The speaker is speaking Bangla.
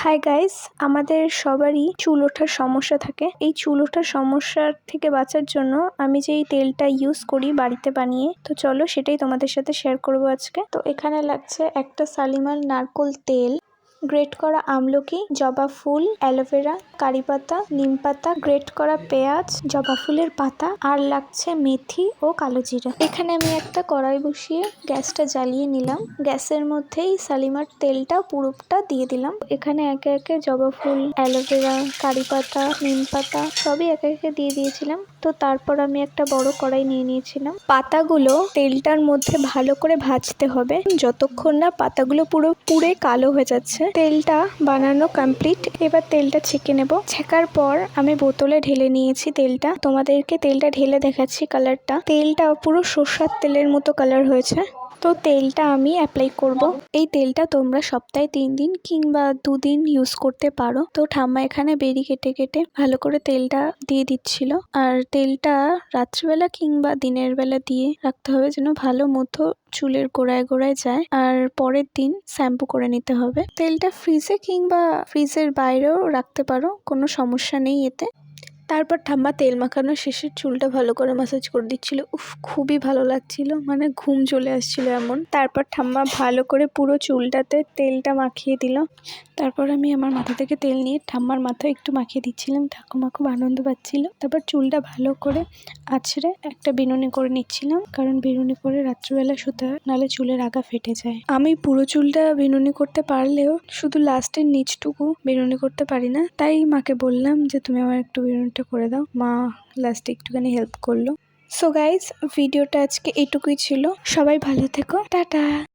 হাই গাইস, আমাদের সবারই চুল ওঠার সমস্যা থাকে। এই চুল ওঠার সমস্যার থেকে বাঁচার জন্য আমি যেই তেলটা ইউজ করি বাড়িতে বানিয়ে, তো চলো সেটাই তোমাদের সাথে শেয়ার করবো আজকে। তো এখানে লাগছে একটা শালিমার নারকোল তেল, গ্রেট করা আমলকি, জবা ফুল, অ্যালোভেরা, কারি পাতা, নিম পাতা, গ্রেট করা পেঁয়াজ, জবা ফুলের পাতা, আর লাগছে মেথি ও কালো জিরা। এখানে আমি একটা কড়াই বসিয়ে গ্যাসটা জ্বালিয়ে নিলাম। গ্যাসের মধ্যেই শালিমার তেলটা পুরোটা দিয়ে দিলাম। এখানে একে একে জবা ফুল, অ্যালোভেরা, কারি পাতা, নিম পাতা সবই একে একে দিয়ে দিয়েছিলাম। তো তারপর আমি একটা বড় কড়াই নিয়ে নিয়েছিলাম। পাতাগুলো তেলটার মধ্যে ভালো করে ভাজতে হবে যতক্ষণ না পাতাগুলো পুরো পুড়ে কালো হয়ে যাচ্ছে। তেলটা বানানো কমপ্লিট। এবার তেলটা ছেঁকে নেব। ছেঁকার পর আমি বোতলে ঢেলে নিয়েছি তেলটা। তোমাদেরকে তেলটা ঢেলে দেখাচ্ছি কালারটা। তেলটা পুরো সর্ষের তেলের মতো কালার হয়েছে। তো তেলটা আমি অ্যাপ্লাই করব। এই তেলটা তোমরা সপ্তাহে 3 দিন কিংবা 2 দিন ইউজ করতে পারো। তো ঠাম্মা এখানে বেরি কেটে কেটে ভালো করে তেলটা দিয়ে দিচ্ছিল। আর তেলটা রাত্রিবেলা কিংবা দিনের বেলা দিয়ে রাখতে হবে যেন ভালো মতো চুলের গোড়ায় গোড়ায় যায়। আর পরের দিন শ্যাম্পু করে নিতে হবে। তেলটা ফ্রিজে কিংবা ফ্রিজের বাইরেও রাখতে পারো, কোনো সমস্যা নেই এতে। তারপর ঠাম্মা তেল মাখানো শেষে চুলটা ভালো করে ম্যাসাজ করে দিচ্ছিল। খুবই ভালো লাগছিল, মানে ঘুম চলে আসছিল এমন। তারপর ঠাম্মা ভালো করে পুরো চুলটাতে তেলটা মাখিয়ে দিল। তারপর আমি আমার মাথা থেকে তেল নিয়ে ঠাম্মার মাথায় একটু মাখিয়ে দিচ্ছিলাম। ঠাকুমা খুব আনন্দ পাচ্ছিল। তারপর চুলটা ভালো করে আঁচড়ে একটা বিনুনি করে নিচ্ছিলাম, কারণ বিনুনি করে রাত্রিবেলা শুতে হয়, নাহলে চুলের আগা ফেটে যায়। আমি পুরো চুলটা বিনুনি করতে পারলেও শুধু লাস্টের নিচটুকু বিনুনি করতে পারি না। তাই মাকে বললাম যে তুমি আমার একটু বিনুনিটা করে দাও। মা লাস্টে একটুখানি হেল্প করলো। সো গাইজ, ভিডিওটা আজকে এইটুকুই ছিল। সবাই ভালো থেকো, টাটা।